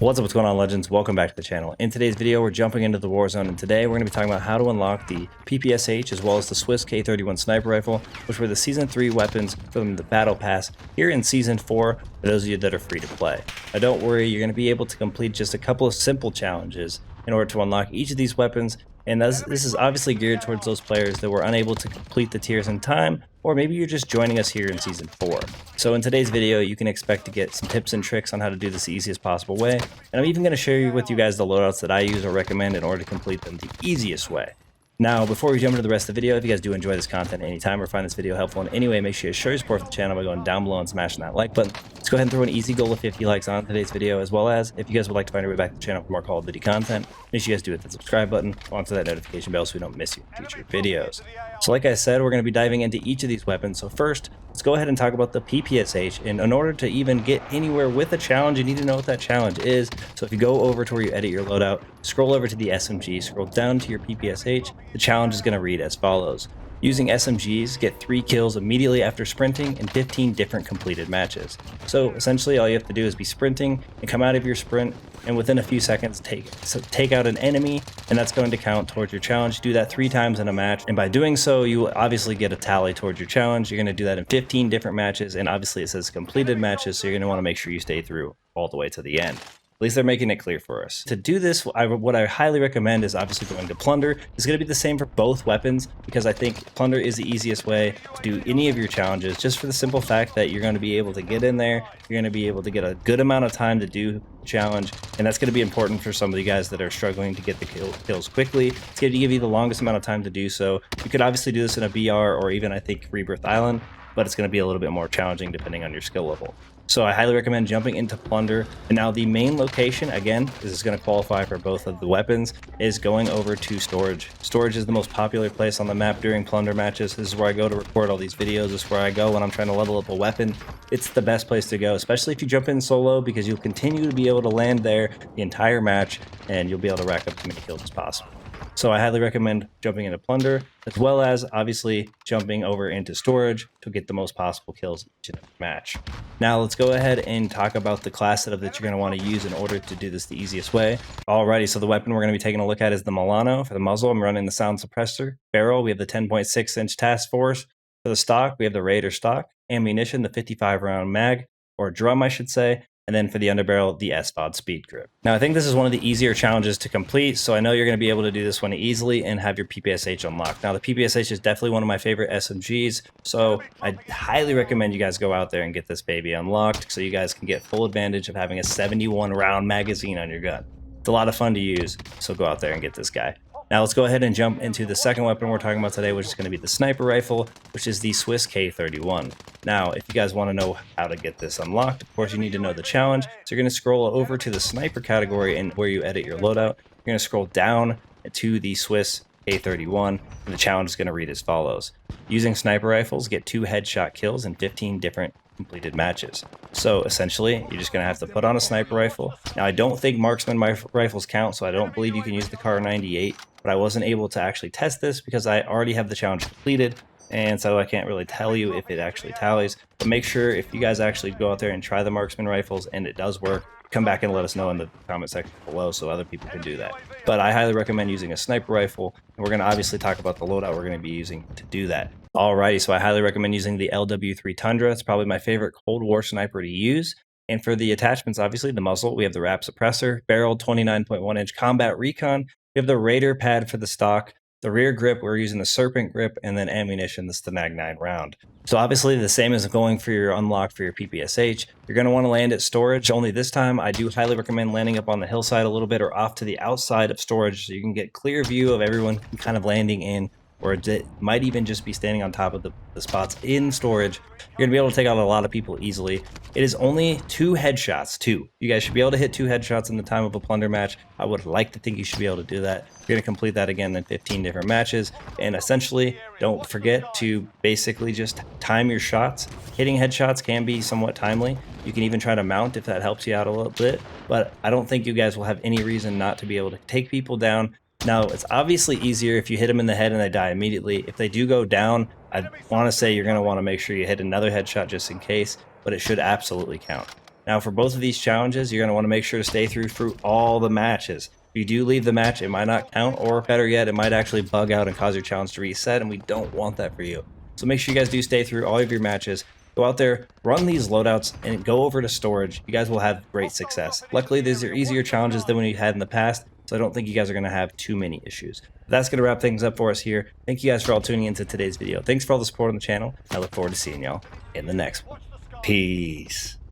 What's going on, legends? Welcome back to the channel. In today's video, we're jumping into the Warzone, and today we're going to be talking about how to unlock the PPSH as well as the Swiss K31 sniper rifle, which were the Season 3 weapons from the Battle Pass here in Season 4 for those of you that are free to play. Now don't worry, you're going to be able to complete just a couple of simple challenges in order to unlock each of these weapons, and this is obviously geared towards those players that were unable to complete the tiers in time, or maybe you're just joining us here in Season 4. So in today's video, you can expect to get some tips and tricks on how to do this the easiest possible way, and I'm even going to share with you guys the loadouts that I use or recommend in order to complete them the easiest way. Now, before we jump into the rest of the video, if you guys do enjoy this content at any time or find this video helpful in any way, make sure you show your support for the channel by going down below and smashing that like button. Let's go ahead and throw an easy goal of 50 likes on today's video, as well as if you guys would like to find your way back to the channel for more Call of Duty content, make sure you guys do hit that subscribe button, onto that notification bell so we don't miss your future videos. So like I said, we're going to be diving into each of these weapons. So first, let's go ahead and talk about the PPSH. And in order to even get anywhere with a challenge, you need to know what that challenge is. So if you go over to where you edit your loadout, scroll over to the SMG, scroll down to your PPSH, the challenge is going to read as follows. Using SMGs, get 3 kills immediately after sprinting in 15 different completed matches. So essentially all you have to do is be sprinting and come out of your sprint, and within a few seconds take out an enemy, and that's going to count towards your challenge. Do that 3 times in a match, and by doing so you will obviously get a tally towards your challenge. You're going to do that in 15 different matches, and obviously it says completed matches, so you're going to want to make sure you stay through all the way to the end. At least they're making it clear for us. To do this, what I highly recommend is obviously going to Plunder. It's going to be the same for both weapons, because I think Plunder is the easiest way to do any of your challenges, just for the simple fact that you're going to be able to get in there, you're going to be able to get a good amount of time to do the challenge, and that's going to be important for some of you guys that are struggling to get the kills quickly. It's going to give you the longest amount of time to do so. You could obviously do this in a BR or even, I think, Rebirth Island, but it's going to be a little bit more challenging depending on your skill level. So I highly recommend jumping into Plunder. And now the main location, again, this is going to qualify for both of the weapons, is going over to Storage. Storage is the most popular place on the map during Plunder matches. This is where I go to record all these videos. This is where I go when I'm trying to level up a weapon. It's the best place to go, especially if you jump in solo, because you'll continue to be able to land there the entire match, and you'll be able to rack up as many kills as possible. So I highly recommend jumping into Plunder, as well as obviously jumping over into Storage to get the most possible kills each and every match. Now let's go ahead and talk about the class setup that you're going to want to use in order to do this the easiest way. Alrighty, so the weapon we're going to be taking a look at is the Milano. For the muzzle, I'm running the sound suppressor. Barrel, we have the 10.6-inch task force. For the stock, we have the Raider stock. Ammunition, the 55-round mag, or drum I should say. And then for the underbarrel, the SVOD speed grip. Now I think this is one of the easier challenges to complete, so I know you're going to be able to do this one easily and have your PPSH unlocked. Now the PPSH is definitely one of my favorite SMGs, so I highly recommend you guys go out there and get this baby unlocked so you guys can get full advantage of having a 71 round magazine on your gun. It's a lot of fun to use, so go out there and get this guy. Now let's go ahead and jump into the second weapon we're talking about today, which is going to be the sniper rifle, which is the Swiss K31. Now, if you guys want to know how to get this unlocked, of course you need to know the challenge. So you're going to scroll over to the sniper category and where you edit your loadout. You're going to scroll down to the Swiss K31, and the challenge is going to read as follows. Using sniper rifles, get 2 headshot kills in 15 different completed matches. So essentially, you're just going to have to put on a sniper rifle. Now, I don't think marksman rifles count, so I don't believe you can use the Kar98, but I wasn't able to actually test this because I already have the challenge completed, and so I can't really tell you if it actually tallies. But make sure if you guys actually go out there and try the marksman rifles and it does work, come back and let us know in the comment section below so other people can do that. But I highly recommend using a sniper rifle, and we're going to obviously talk about the loadout we're going to be using to do that. Alrighty, so I highly recommend using the LW3 Tundra. It's probably my favorite Cold War sniper to use. And for the attachments, obviously the muzzle, we have the wrap suppressor, barrel 29.1-inch combat recon. We have the Raider pad for the stock. The rear grip, we're using the Serpent grip, and then ammunition, this is the Mag 9 round. So obviously the same as going for your unlock for your PPSH, you're going to want to land at Storage. Only this time, I do highly recommend landing up on the hillside a little bit or off to the outside of Storage so you can get clear view of everyone kind of landing in, or it might even just be standing on top of the spots in Storage. You're going to be able to take out a lot of people easily. It is only 2 headshots, 2. You guys should be able to hit 2 headshots in the time of a Plunder match. I would like to think you should be able to do that. You're going to complete that again in 15 different matches. And essentially, don't forget to basically just time your shots. Hitting headshots can be somewhat timely. You can even try to mount if that helps you out a little bit. But I don't think you guys will have any reason not to be able to take people down. Now, it's obviously easier if you hit them in the head and they die immediately. If they do go down, I want to say you're going to want to make sure you hit another headshot just in case, but it should absolutely count. Now, for both of these challenges, you're going to want to make sure to stay through all the matches. If you do leave the match, it might not count, or better yet, it might actually bug out and cause your challenge to reset, and we don't want that for you. So make sure you guys do stay through all of your matches. Go out there, run these loadouts, and go over to storage. You guys will have great success. Luckily, these are easier challenges than we had in the past, so I don't think you guys are going to have too many issues. But that's going to wrap things up for us here. Thank you guys for all tuning into today's video. Thanks for all the support on the channel. I look forward to seeing y'all in the next one. Peace.